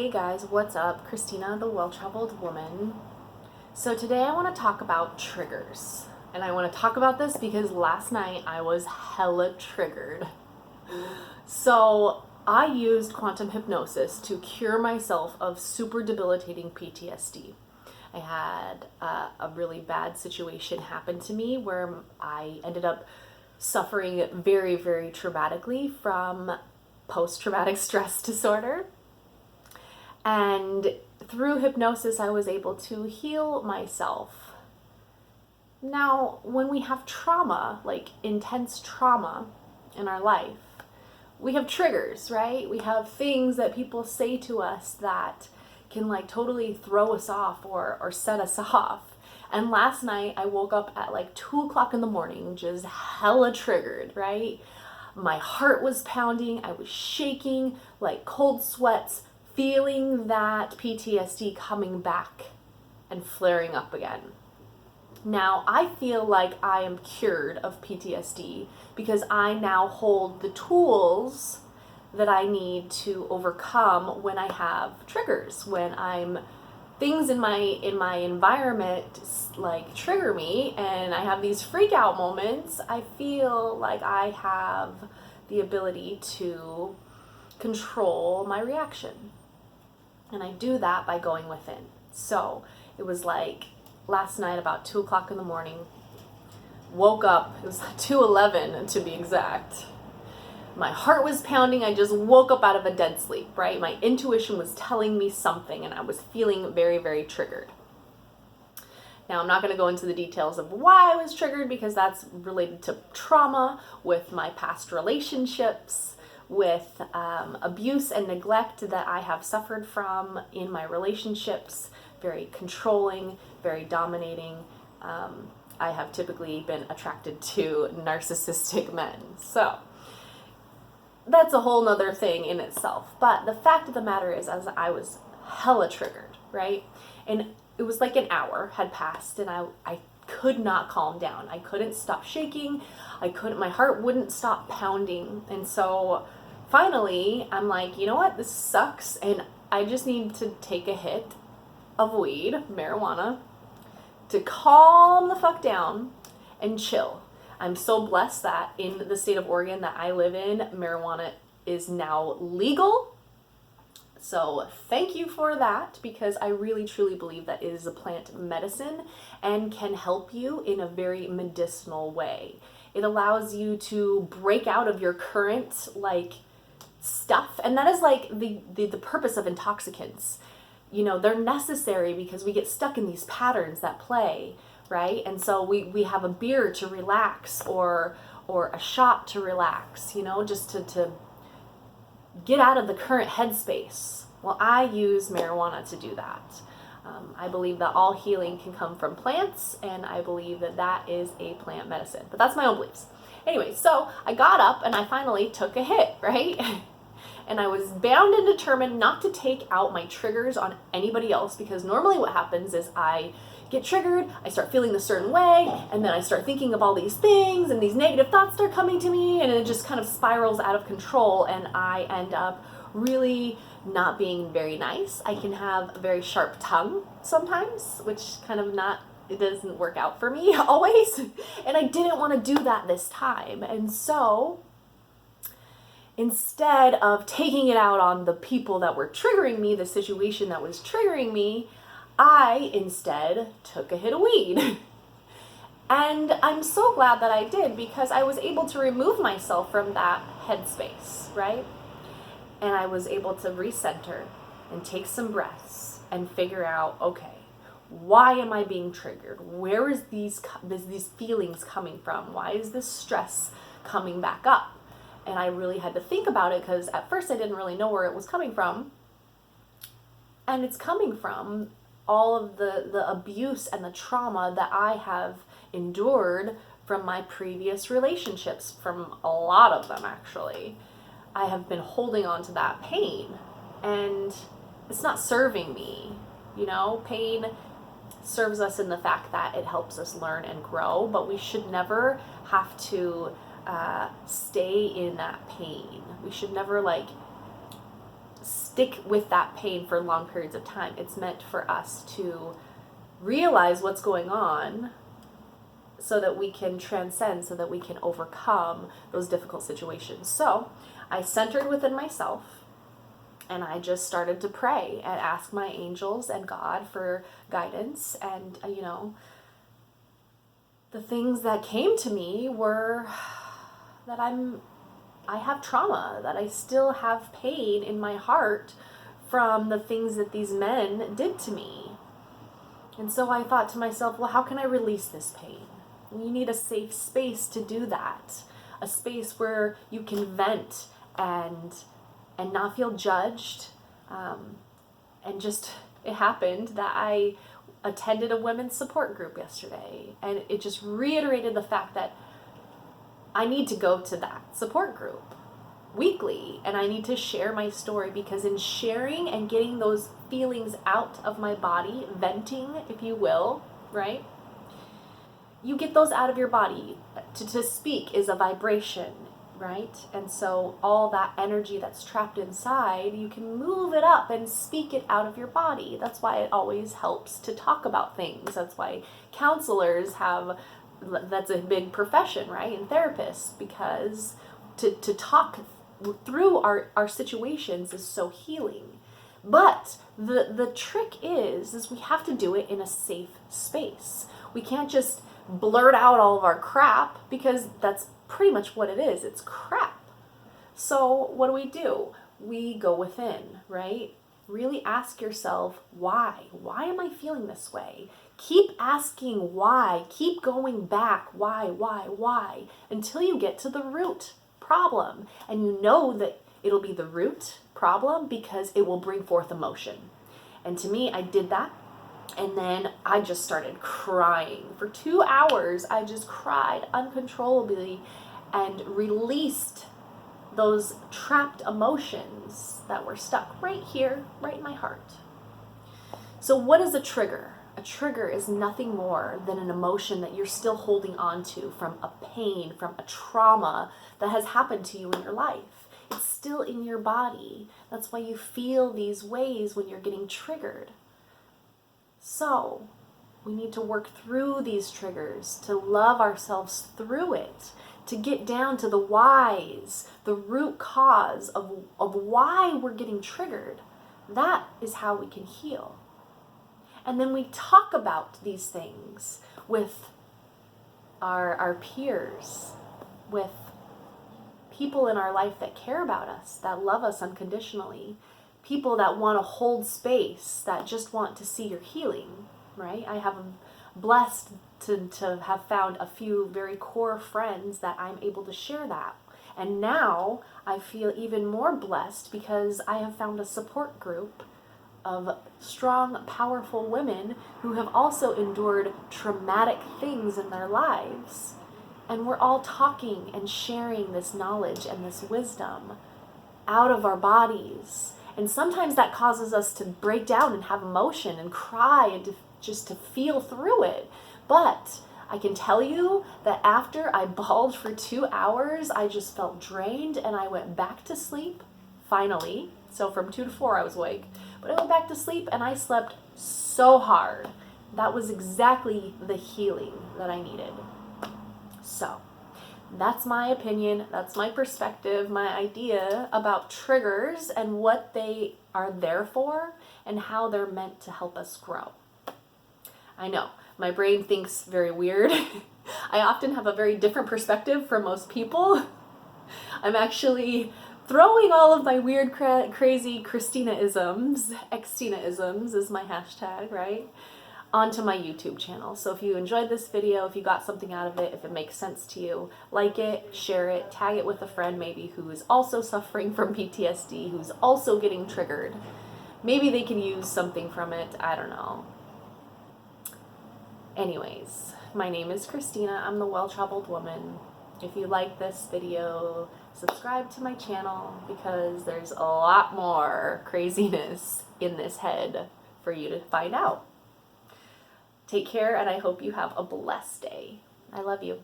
Hey guys, what's up? Christina, the well-traveled woman. So today I want to talk about triggers. And I want to talk about this because last night I was hella triggered. So I used quantum hypnosis to cure myself of super debilitating PTSD. I had a really bad situation happen to me where I ended up suffering very, very traumatically from post-traumatic stress disorder. And through hypnosis, I was able to heal myself. Now, when we have trauma, like intense trauma in our life, we have triggers, right? We have things that people say to us that can like totally throw us off or set us off. And last night I woke up at like 2 o'clock in the morning, just hella triggered, right? My heart was pounding, I was shaking, like cold sweats, feeling that PTSD coming back and flaring up again. Now, I feel like I am cured of PTSD because I now hold the tools that I need to overcome when I have triggers, when things in my environment like trigger me and I have these freak out moments. I feel like I have the ability to control my reaction. And I do that by going within. So it was like last night about 2 o'clock in the morning, woke up, it was 2:11 to be exact. My heart was pounding, I just woke up out of a dead sleep, right? My intuition was telling me something and I was feeling very, very triggered. Now, I'm not going to go into the details of why I was triggered because that's related to trauma with my past relationships, with abuse and neglect that I have suffered from in my relationships, very controlling, very dominating. I have typically been attracted to narcissistic men. So that's a whole nother thing in itself. But the fact of the matter is, as I was hella triggered, right? And it was like an hour had passed and I could not calm down. I couldn't stop shaking. My heart wouldn't stop pounding. And so finally, I'm like, you know what? This sucks. And I just need to take a hit of weed, marijuana, to calm the fuck down and chill. I'm so blessed that in the state of Oregon that I live in, marijuana is now legal. So thank you for that, because I really truly believe that it is a plant medicine and can help you in a very medicinal way. It allows you to break out of your current like stuff, and that is like the purpose of intoxicants. You know, they're necessary because we get stuck in these patterns that play, right? And so we have a beer to relax or a shot to relax, you know, just to get out of the current headspace. Well, I use marijuana to do that. I believe that all healing can come from plants, and I believe that that is a plant medicine. But that's my own beliefs. Anyway, so I got up and I finally took a hit, right? And I was bound and determined not to take out my triggers on anybody else, because normally what happens is I get triggered, I start feeling a certain way, and then I start thinking of all these things, and these negative thoughts start coming to me, and it just kind of spirals out of control, and I end up really not being very nice. I can have a very sharp tongue sometimes, which it doesn't work out for me always, and I didn't want to do that this time. And so instead of taking it out on the people that were triggering me, the situation that was triggering me, I instead took a hit of weed. And I'm so glad that I did, because I was able to remove myself from that headspace, right? And I was able to recenter and take some breaths and figure out, okay, why am I being triggered? Where is these feelings coming from? Why is this stress coming back up? And I really had to think about it, because at first I didn't really know where it was coming from. And it's coming from all of the abuse and the trauma that I have endured from my previous relationships, from a lot of them actually. I have been holding on to that pain, and it's not serving me. You know, pain serves us in the fact that it helps us learn and grow, but we should never have to stay in that pain. We should never stick with that pain for long periods of time. It's meant for us to realize what's going on so that we can transcend, so that we can overcome those difficult situations. So I centered within myself, and I just started to pray and ask my angels and God for guidance. And, the things that came to me were that I have trauma, that I still have pain in my heart from the things that these men did to me. And so I thought to myself, well, how can I release this pain? You need a safe space to do that. A space where you can vent and not feel judged. And just, it happened that I attended a women's support group yesterday, and it just reiterated the fact that I need to go to that support group weekly, and I need to share my story, because in sharing and getting those feelings out of my body, venting, if you will, right? You get those out of your body. To speak is a vibration, right? And so all that energy that's trapped inside, you can move it up and speak it out of your body. That's why it always helps to talk about things. That's why counselors that's a big profession, right? And therapists, because to talk through our situations is so healing. But the trick is we have to do it in a safe space. We can't just blurt out all of our crap, because that's pretty much what it is. It's crap. So what do? We go within, right? Really ask yourself, why? Why am I feeling this way? Keep asking why. Keep going back. Why? Until you get to the root problem. And you know that it'll be the root problem because it will bring forth emotion. And to me, I did that. And then I just started crying. For 2 hours, I just cried uncontrollably and released those trapped emotions that were stuck right here, right in my heart. So what is a trigger? A trigger is nothing more than an emotion that you're still holding on to from a pain, from a trauma that has happened to you in your life. It's still in your body. That's why you feel these ways when you're getting triggered. So we need to work through these triggers, to love ourselves through it, to get down to the whys, the root cause of why we're getting triggered. That is how we can heal. And then we talk about these things with our peers, with people in our life that care about us, that love us unconditionally, people that want to hold space, that just want to see your healing, right? I have blessed to have found a few very core friends that I'm able to share that. And now I feel even more blessed because I have found a support group of strong, powerful women who have also endured traumatic things in their lives. And we're all talking and sharing this knowledge and this wisdom out of our bodies. And sometimes that causes us to break down and have emotion and cry and just to feel through it. But I can tell you that after I bawled for 2 hours, I just felt drained and I went back to sleep, finally. So from 2 to 4 I was awake. But I went back to sleep and I slept so hard. That was exactly the healing that I needed. So that's my opinion, that's my perspective, my idea about triggers and what they are there for and how they're meant to help us grow. I know, my brain thinks very weird. I often have a very different perspective from most people. I'm actually throwing all of my weird, crazy Xtina-isms, Xtina-isms is my hashtag, right, onto my YouTube channel. So if you enjoyed this video, if you got something out of it, if it makes sense to you, like it, share it, tag it with a friend maybe who is also suffering from PTSD, who's also getting triggered. Maybe they can use something from it, I don't know. Anyways, my name is Xtina, I'm the Well-Traveled Woman. If you like this video, subscribe to my channel because there's a lot more craziness in this head for you to find out. Take care, and I hope you have a blessed day. I love you.